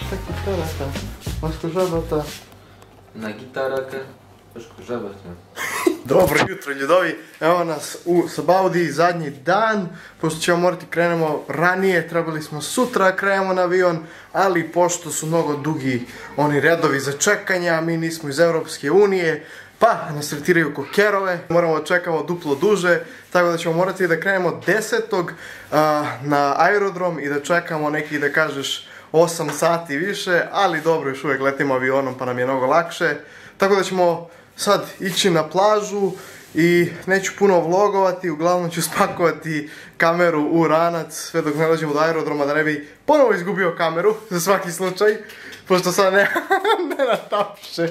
Tako gitaraka. Vaško žabata. Na gitaraka. Vaško žabata. Dobro jutro ljudovi, evo nas u Sabaudi, zadnji dan, pošto ćemo morati krenemo ranije, trebali smo sutra krenemo na avion, ali pošto su mnogo dugi oni redovi za čekanje, a mi nismo iz Europske unije, pa nas tretiraju ko kerove, moramo da čekamo duplo duže, tako da ćemo morati da krenemo 10. Na aerodrom i da čekamo neki, da kažeš, 8 sati više, ali dobro, još uvijek letimo avionom pa nam je mnogo lakše, tako da ćemo sad ići na plažu i neću puno vlogovati, uglavnom ću spakovati kameru u ranac sve dok ne dođemo do aerodroma da ne bi ponovo izgubio kameru za svaki slučaj, pošto sad ne natapše.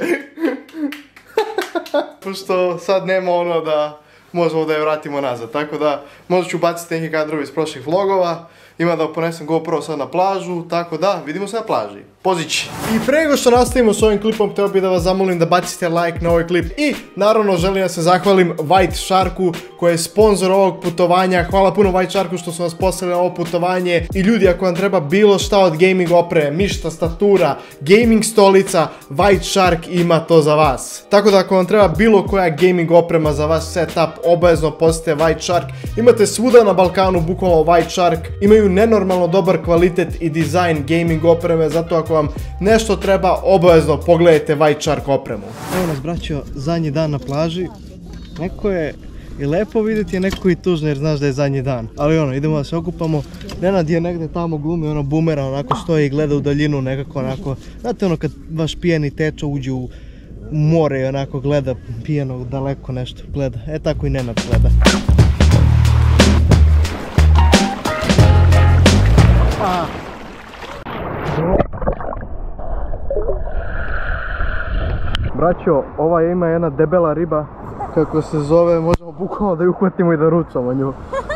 Pošto sad nema ono da možemo da je vratimo nazad, tako da možda ću baciti neki kadrovi iz prošlih vlogova. Ima da ponesem GoPro sad na plažu, tako da vidimo se na plaži. Pozići! I pre nego što nastavimo s ovim klipom, htio bih da vas zamolim da bacite like na ovaj klip. I naravno želim da se zahvalim White Sharku koji je sponsor ovog putovanja. Hvala puno White Sharku što su nas poslali na ovo putovanje. I ljudi, ako vam treba bilo šta od gaming opreme, mišta, statura, gaming stolica, White Shark ima to za vas. Tako da ako vam treba bilo koja gaming oprema za vas setup, obavezno posjetite White Shark. Imate svuda na Balkanu bukvalno White Shark. Imaju nenormalno dobar kvalitet i dizajn gaming opreme, zato ako vam nešto treba, obavezno pogledajte White Shark opremu. Evo nas braćo, zadnji dan na plaži. Neko je i lepo vidjeti, a neko i tužno jer znaš da je zadnji dan. Ali ono, idemo da se okupamo. Nenad je negdje tamo glumi, ono bumera, onako stoji i gleda u daljinu nekako onako. Znate ono kad vaš pijeni tečo uđe u more i onako gleda pijenog daleko nešto gleda. E tako i Nenad gleda. Braćo, ova ima jedna debela riba, kako se zove, možemo bukvalno da ju uhvatimo i da ručamo nju.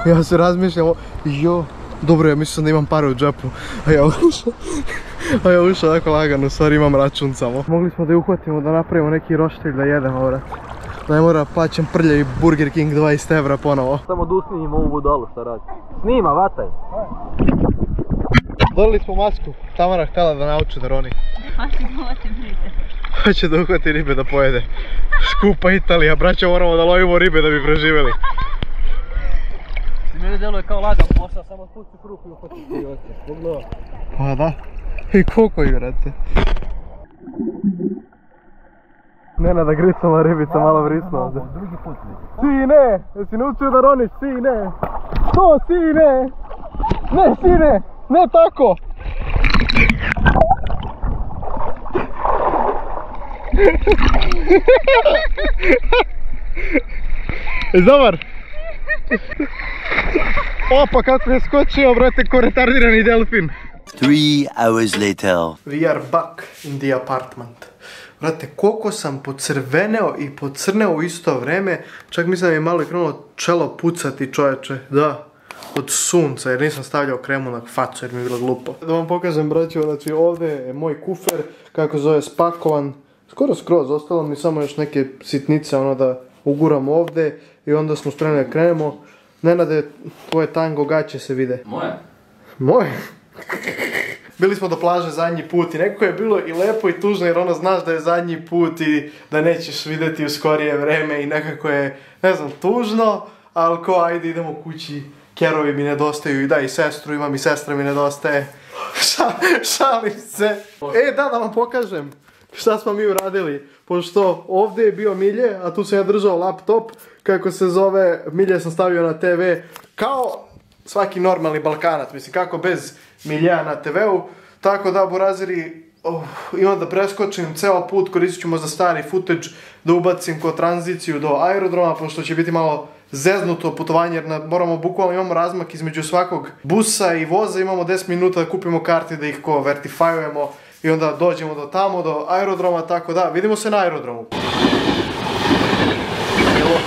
Ja se razmišljam, jo, dobro, ja mislim da imam pare u džepu, a ja ušao tako lagano, stvari imam račun samo. Mogli smo da ju uhvatimo, da napravimo neki roštilj da jedemo, vrat. Da ne mora plaćam prljavi Burger King 20 evra ponovo. Samo da usnimimo ovu budalu šta radi. Snima, vataj! Donili smo masku, Tamara htjela da nauči da roni. Hoće da uhvati ribe da pojede. Skupa Italija, braćo, moramo da lovimo ribe da bi preživjeli. Mene deluje kao lagan posao, samo spusti kruh i uhvati ti oče. Pogledaj. Pa da. I koliko ih, vrate. Nena da gricama ribica malo vrisno ovdje. Drugi put mi. Sine! Jesi naučio da roniš, sine? To, sine! Ne, sine! Ne tako! Jesi dobar? Opa, kako je skočio, brate, ko retardirani delfin. 3 hours later. We are back in the apartment. Brate, koliko sam pocrveneo i pocrneo u isto vreme, čak mislim da mi je malo krenulo čelo pucati, čoveče, da. Od sunca, jer nisam stavljao kremu na facu jer mi je bilo glupo. Da vam pokažem, braćo, znači ovdje je moj kufer, kako zove, spakovan. Skoro skroz, ostalo mi samo još neke sitnice, ono da uguram ovdje i onda smo spremni da krenemo. Nenade, tvoje tango gaće se vide. Moje? Moje? Bili smo do plaže zadnji put i nekako je bilo i lepo i tužno jer ono znaš da je zadnji put i da nećeš vidjeti u skorije vreme i nekako je, ne znam, tužno, ali ko ajde idemo kući. Kerovi mi nedostaju i da, i sestru imam i sestra mi nedostaje. Šalim se. Da vam pokažem šta smo mi uradili. Pošto ovdje je bio Milje, a tu sam ja držao laptop, kako se zove, Milje sam stavio na TV, kao svaki normalni Balkanac, mislim, kako bez Milja na TV-u. Tako da, buraziri, imam da preskočim ceo put, koristit ću možda stari footage, da ubacim ko tranziciju do aerodroma, pošto će biti malo zeznuto putovanje jer moramo, bukvalno imamo razmak između svakog busa i voza, imamo 10 minuta da kupimo karte da ih ko vertifajujemo i onda dođemo do tamo, do aerodroma, tako da, vidimo se na aerodromu.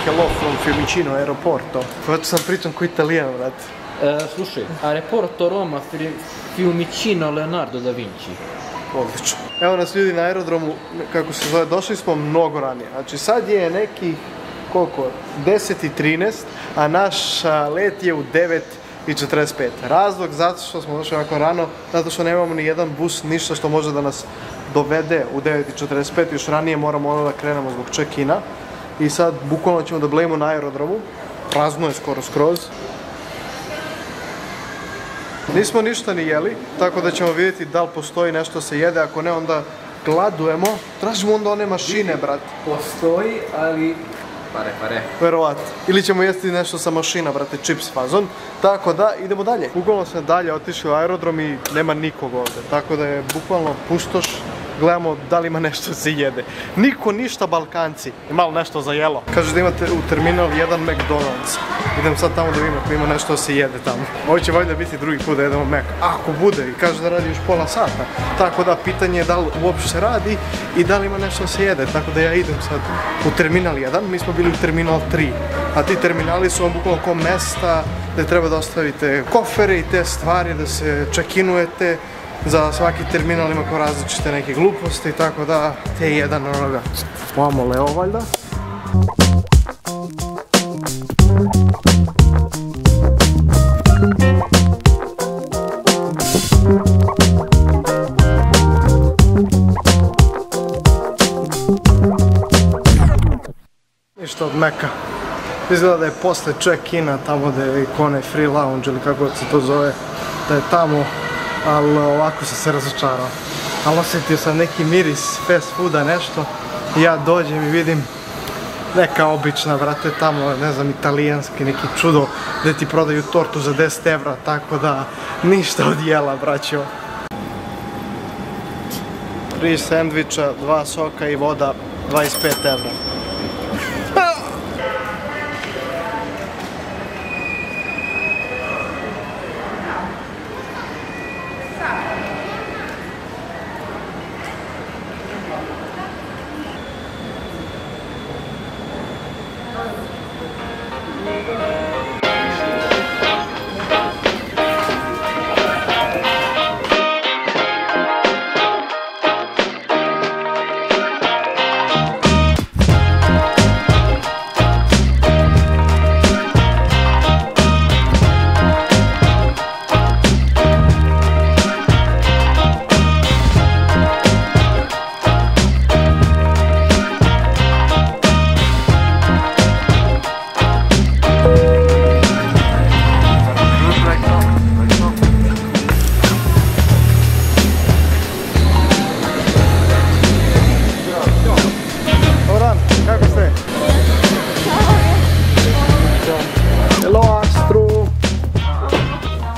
Hello from Fiumicino aeroporto. Već sam pričam ko Italijan, vrat. Slušaj, aeroporto Roma, Fiumicino, Leonardo da Vinci. Odlično. Evo nas ljudi na aerodromu, kako se zove, došli smo mnogo ranije. Znači sad je nekih, koliko, 10:13, a naš let je u 9 9:45. Razlog zato što smo došli ovako rano, zato što nemamo ni jedan bus, ništa što može da nas dovede u 9:45, još ranije moramo da krenemo zbog check-ina. I sad bukvalno ćemo da blejimo na aerodromu, prazno je skoro skroz. Nismo ništa ni jeli, tako da ćemo vidjeti da li postoji nešto se jede, ako ne onda gladujemo. Tražimo onda one mašine, brat. Postoji, ali... Pare. Verovatno. Ili ćemo jesti nešto sa mašina, brate, čips fazon. Tako da, idemo dalje. Bukvalno smo dalje otišli u aerodrom i nema nikog ovdje. Tako da je bukvalno pustoš. Gledamo da li ima nešto se jede. Niko ništa, Balkanci. Ima li nešto za jelo? Kaže da imate u terminal jedan McDonald's. Idem sad tamo da vidim ako ima nešto se jede tamo. Ovo će valjda biti drugi put da jedemo Mac. Ako bude, i kaže da radi još pola sata. Tako da pitanje je da li uopšte se radi i da li ima nešto se jede. Tako da ja idem sad u terminal 1. Mi smo bili u terminal 3. A ti terminali su vam bukvalno ko mesta gdje treba da ostavite kofere i te stvari, da se check-inujete. Za svaki terminal ima kao različite neke gluposti, tako da te jedan onoga. Ovamo Leo valjda. Ništa od Meka. Izgleda da je posle check-ina tamo da je Kone Free Lounge ili kako se to zove, da je tamo. Ali ovako sam se razočarao. Ali osjetio sam neki miris fast fooda, nešto. I ja dođem i vidim neka obična, brate, tamo, ne znam, italijanski, neki čudo gdje ti prodaju tortu za 10 evra, tako da ništa od jela, braćo. 3 sendviča, 2 soka i voda, 25 evra.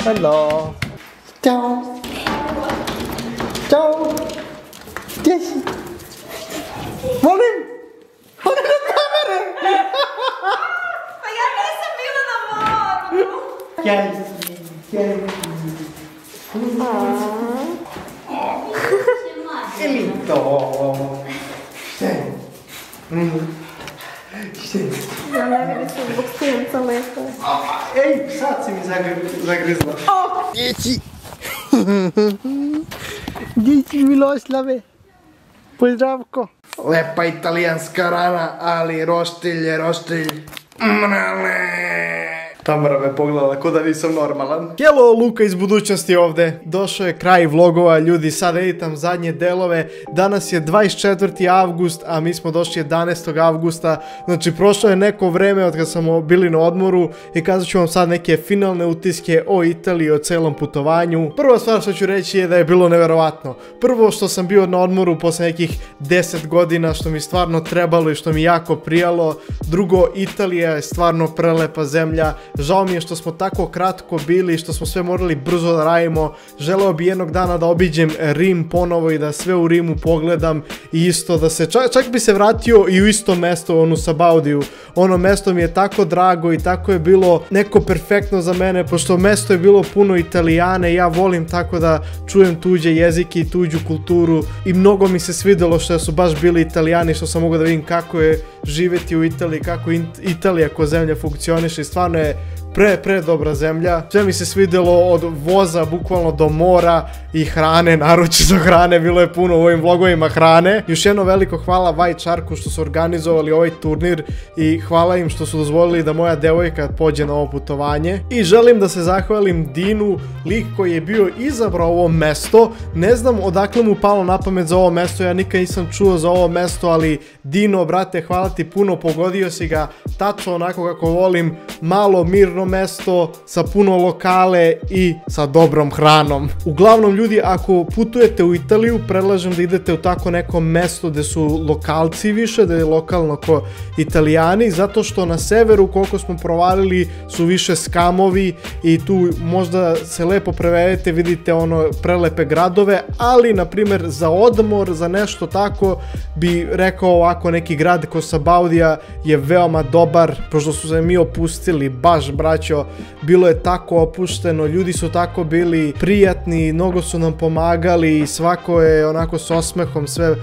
Hello. Ciao. Ciao. Gdje si? Molim? Molim na kamere! Pa ja nisam bila na moru. Ili to? Šta je? Šta je? Ja ne vidim se zbog sunca lepo. Ej, sad si mi zagrizla. Gdje si? Gdje si, Miloslave? Pozdravko. Lepa italijanska rana, ali roštilj je roštilj. Tamara me pogledala ko da nisam normalan. Hello, Luka iz budućnosti ovdje. Došao je kraj vlogova, ljudi, sad editam zadnje delove. Danas je 24. avgust, a mi smo došli 11. avgusta. Znači, prošlo je neko vreme od kad smo bili na odmoru i kazat ću vam sad neke finalne utiske o Italiji, o celom putovanju. Prva stvar što ću reći je da je bilo neverovatno. Prvo što sam bio na odmoru posle nekih 10 godina, što mi stvarno trebalo i što mi jako prijalo. Drugo, Italija je stvarno prelepa zemlja. Žao mi je što smo tako kratko bili i što smo sve morali brzo da radimo. Želeo bi jednog dana da obiđem Rim ponovo i da sve u Rimu pogledam i isto da se, čak bi se vratio i u isto mesto, onu Sabaudiju. Ono mesto mi je tako drago i tako je bilo neko perfektno za mene, pošto mesto je bilo puno Italijane i ja volim tako da čujem tuđe jezike i tuđu kulturu i mnogo mi se svidelo što su baš bili Italijani, što sam mogao da vidim kako je živjeti u Italiji, kako Italija ko zemlja funkcioniše i stvarno je pre dobra zemlja. Sve mi se svidjelo od voza bukvalno do mora i hrane, naročito hrane, bilo je puno u ovim vlogovima hrane. Još jedno veliko hvala White Sharku što su organizovali ovaj turnir i hvala im što su dozvolili da moja devojka pođe na ovo putovanje. I želim da se zahvalim Dinu, lik koji je bio izabrao ovo mesto. Ne znam odakle mu palo na pamet za ovo mesto, ja nikad nisam čuo za ovo mesto, ali Dino, brate, hvala ti puno, pogodio si ga tačno onako kako volim, malo mirno mesto sa puno lokale i sa dobrom hranom. Uglavnom ljudi, ako putujete u Italiju, predlažem da idete u tako neko mesto gde su lokalci više, da je lokalno ko Italijani, zato što na severu, koliko smo provalili, su više skamovi i tu možda se lepo prevedete, vidite ono prelepe gradove, ali na primjer za odmor, za nešto tako, bi rekao ovako neki grad ko Sabaudija je veoma dobar, pošto su se mi opustili, baš braćo, bilo je tako opušteno, ljudi su tako bili prijatni, mnogo su nam pomagali i svako je onako s osmehom sve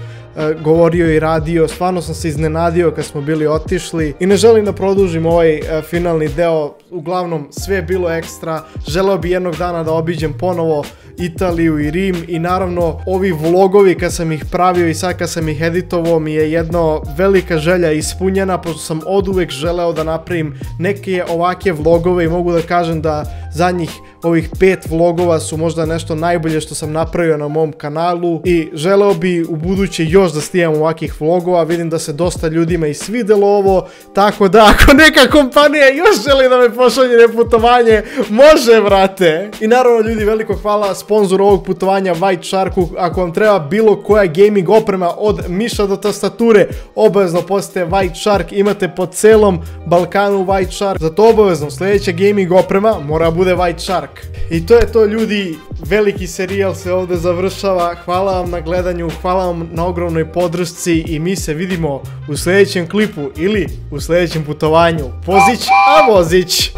govorio i radio. Stvarno sam se iznenadio kad smo bili otišli i ne želim da produžim ovaj finalni deo, uglavnom sve je bilo ekstra. Želeo bi jednog dana da obiđem ponovo Italiju i Rim i naravno ovi vlogovi kad sam ih pravio i sad kad sam ih editovao mi je jedna velika želja ispunjena, pošto sam oduvek želeo da napravim neke ovakve vlogove i mogu da kažem da zadnjih ovih 5 vlogova su možda nešto najbolje što sam napravio na mom kanalu i želeo bi u buduće još da snimam ovakvih vlogova. Vidim da se dosta ljudima i svidelo ovo, tako da ako neka kompanija još želi da me pošalje na putovanje, može brate. I naravno ljudi, veliko hvala sponzoru ovog putovanja White Sharku. Ako vam treba bilo koja gaming oprema od miša do tastature, obavezno posjetite White Shark, imate po celom Balkanu White Shark, zato obavezno sljedeća gaming oprema mora bude White Shark. I to je to ljudi, veliki serijal se ovdje završava, hvala vam na gledanju, hvala vam na ogromnoj podršci i mi se vidimo u sljedećem klipu ili u sljedećem putovanju. Pozić, a vozić!